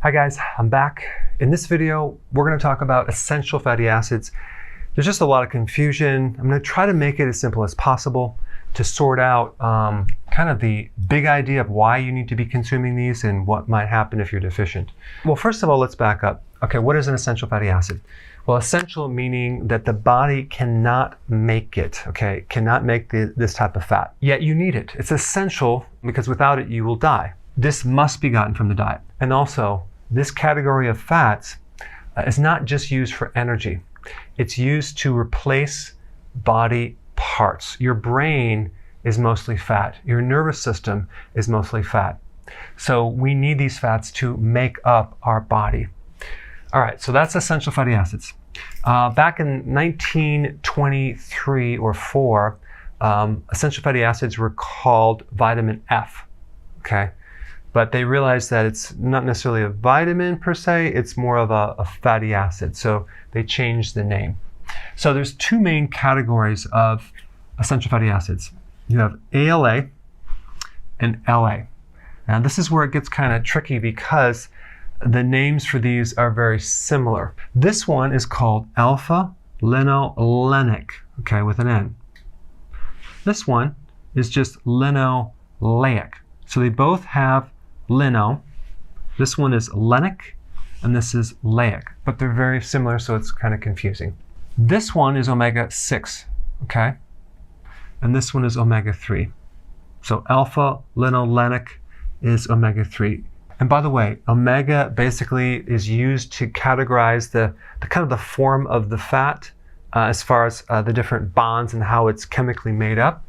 Hi guys, I'm back. In this video, we're going to talk about essential fatty acids. There's just a lot of confusion. I'm going to try to make it as simple as possible to sort out kind of the big idea of why you need to be consuming these and what might happen if you're deficient. Well, first of all, let's back up. Okay, what is an essential fatty acid? Well, essential meaning that the body cannot make it, okay? Cannot make this type of fat, yet you need it. It's essential because without it, you will die. This must be gotten from the diet. And also, this category of fats is not just used for energy. It's used to replace body parts. Your brain is mostly fat. Your nervous system is mostly fat. So we need these fats to make up our body. All right, so that's essential fatty acids. Back in 1923 or 4, essential fatty acids were called vitamin F, okay? But they realized that it's not necessarily a vitamin per se, it's more of a fatty acid. So they changed the name. So there's two main categories of essential fatty acids. You have ALA and LA. Now this is where it gets kind of tricky because the names for these are very similar. This one is called alpha linolenic, okay, with an N. This one is just linoleic. So they both have lino. This one is lenic and this is leic, but they're very similar, so it's kind of confusing. This one is omega-6, okay? And this one is omega-3. So alpha linolenic is omega-3. And by the way, omega basically is used to categorize the kind of the form of the fat as far as the different bonds and how it's chemically made up.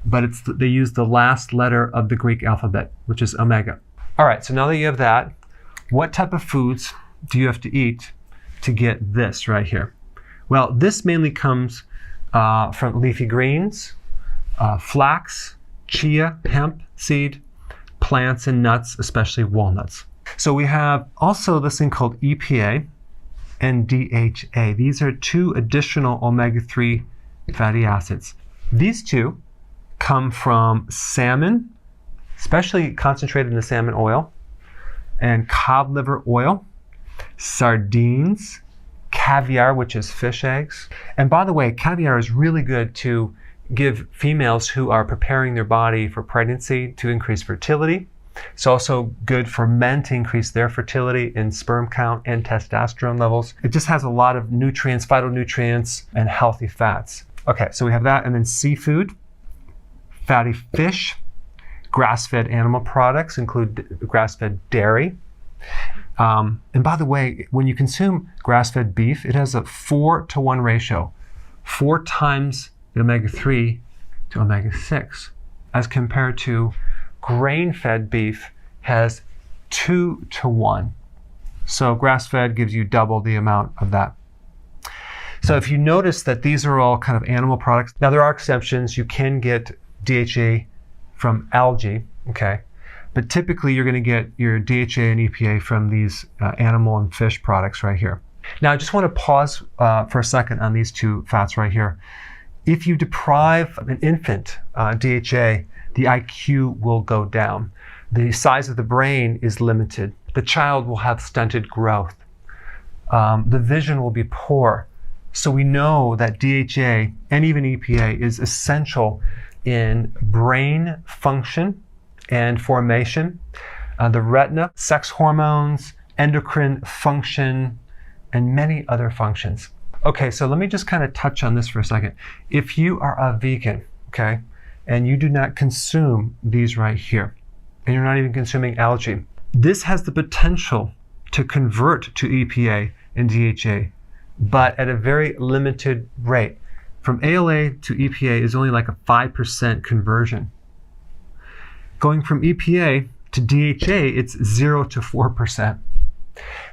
But they use the last letter of the Greek alphabet, which is omega. All right, so now that you have that, what type of foods do you have to eat to get this right here? Well, this mainly comes from leafy greens, flax, chia, hemp seed, plants and nuts, especially walnuts. So we have also this thing called EPA and DHA. These are two additional omega-3 fatty acids. These two come from salmon, especially concentrated in the salmon oil, and cod liver oil, sardines, caviar, which is fish eggs. And by the way, caviar is really good to give females who are preparing their body for pregnancy to increase fertility. It's also good for men to increase their fertility in sperm count and testosterone levels. It just has a lot of nutrients, phytonutrients, and healthy fats. Okay, so we have that, and then seafood, fatty fish, grass-fed animal products include grass-fed dairy. And by the way, when you consume grass-fed beef, it has a 4-to-1 ratio, 4 times the omega-3 to omega-6, as compared to grain-fed beef has 2-to-1. So grass-fed gives you double the amount of that. So if you notice that these are all kind of animal products, now there are exceptions. You can get DHA from algae, okay? But typically you're gonna get your DHA and EPA from these animal and fish products right here. Now I just wanna pause for a second on these two fats right here. If you deprive an infant DHA, the IQ will go down. The size of the brain is limited. The child will have stunted growth. The vision will be poor. So we know that DHA and even EPA is essential in brain function and formation, the retina, sex hormones, endocrine function, and many other functions. Okay, so let me just kind of touch on this for a second. If you are a vegan, okay, and you do not consume these right here, and you're not even consuming algae, this has the potential to convert to EPA and DHA, but at a very limited rate. From ALA to EPA is only like a 5% conversion. Going from EPA to DHA, it's 0 to 4%.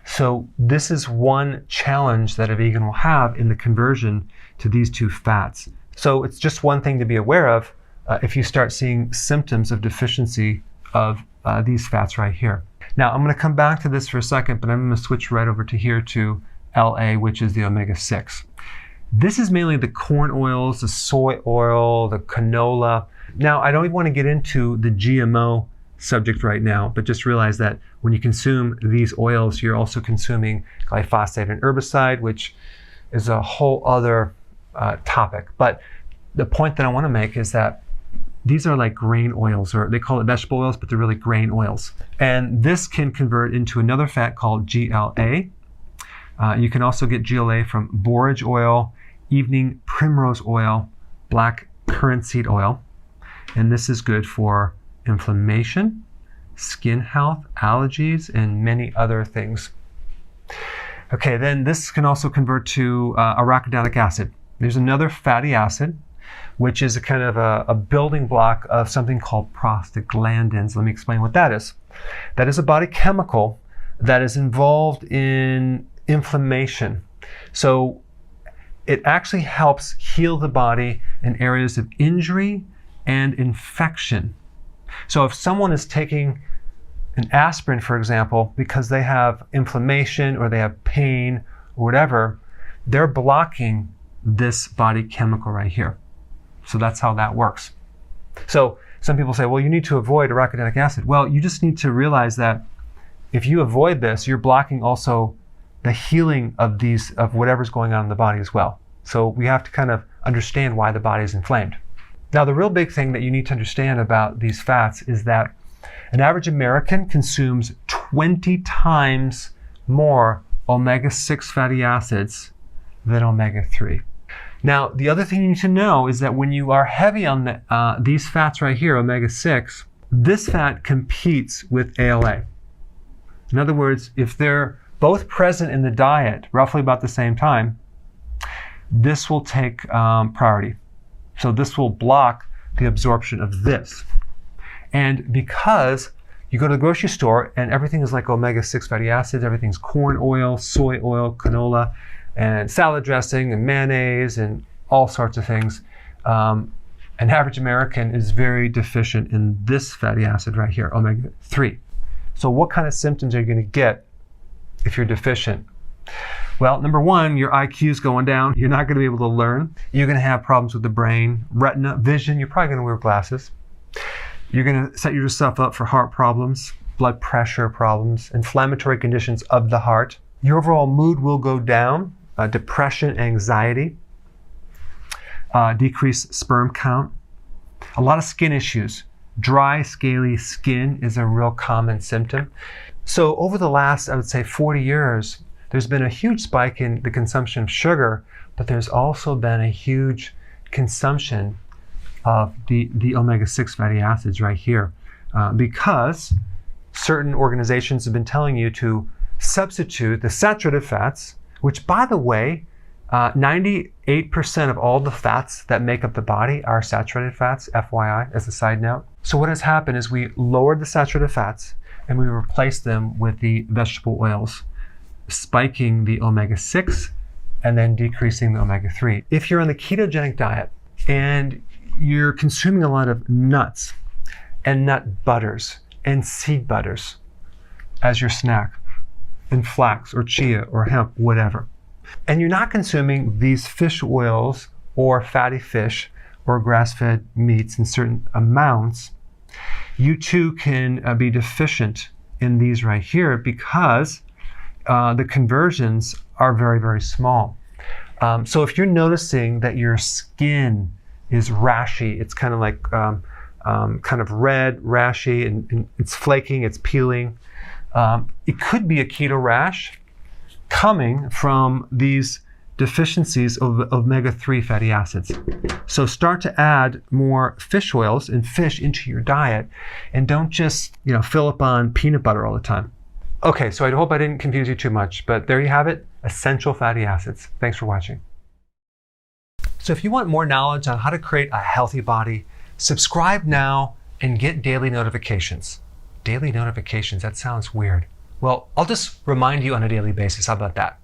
So this is one challenge that a vegan will have in the conversion to these two fats. So it's just one thing to be aware of if you start seeing symptoms of deficiency of these fats right here. Now I'm going to come back to this for a second, but I'm going to switch right over to here to LA, which is the omega-6. This is mainly the corn oils, the soy oil, the canola. Now I don't even want to get into the GMO subject right now, but just realize that when you consume these oils, you're also consuming glyphosate and herbicide, which is a whole other topic. But the point that I want to make is that these are like grain oils, or they call it vegetable oils, but they're really grain oils. And this can convert into another fat called GLA. You can also get GLA from borage oil, evening primrose oil, black currant seed oil. And this is good for inflammation, skin health, allergies, and many other things. Okay, then this can also convert to arachidonic acid. There's another fatty acid, which is a kind of a building block of something called prostaglandins. Let me explain what that is. That is a body chemical that is involved in inflammation. So it actually helps heal the body in areas of injury and infection. So if someone is taking an aspirin, for example, because they have inflammation or they have pain or whatever, they're blocking this body chemical right here. So that's how that works. So some people say, well, you need to avoid arachidonic acid. Well, you just need to realize that if you avoid this, you're blocking also the healing of whatever's going on in the body as well. So we have to kind of understand why the body is inflamed. Now, the real big thing that you need to understand about these fats is that an average American consumes 20 times more omega-6 fatty acids than omega-3. Now, the other thing you need to know is that when you are heavy on these fats right here, omega-6, this fat competes with ALA. In other words, if they're both present in the diet roughly about the same time, this will take priority. So this will block the absorption of this. And because you go to the grocery store and everything is like omega-6 fatty acids, everything's corn oil, soy oil, canola, and salad dressing and mayonnaise and all sorts of things. An average American is very deficient in this fatty acid right here, omega-3. So what kind of symptoms are you going to get if you're deficient? Well, number one, your IQ is going down. You're not going to be able to learn. You're going to have problems with the brain, retina, vision. You're probably going to wear glasses. You're going to set yourself up for heart problems, blood pressure problems, inflammatory conditions of the heart. Your overall mood will go down, depression, anxiety, decreased sperm count, a lot of skin issues. Dry, scaly skin is a real common symptom. So over the last, I would say, 40 years, there's been a huge spike in the consumption of sugar, but there's also been a huge consumption of the omega-6 fatty acids right here, because certain organizations have been telling you to substitute the saturated fats, which, by the way, 98% of all the fats that make up the body are saturated fats, FYI, as a side note. So what has happened is we lowered the saturated fats and we replaced them with the vegetable oils, spiking the omega-6 and then decreasing the omega-3. If you're on the ketogenic diet and you're consuming a lot of nuts and nut butters and seed butters as your snack, and flax or chia or hemp, whatever, and you're not consuming these fish oils or fatty fish or grass-fed meats in certain amounts, you too can be deficient in these right here because the conversions are very, very small. So if you're noticing that your skin is rashy, it's kind of like kind of red, rashy, and it's flaking, it's peeling, it could be a keto rash coming from these deficiencies of omega-3 fatty acids. So start to add more fish oils and fish into your diet, and don't just fill up on peanut butter all the time. Okay, so I hope I didn't confuse you too much, but there you have it, essential fatty acids. Thanks for watching. So if you want more knowledge on how to create a healthy body, subscribe now and get daily notifications. Daily notifications, that sounds weird. Well, I'll just remind you on a daily basis. How about that?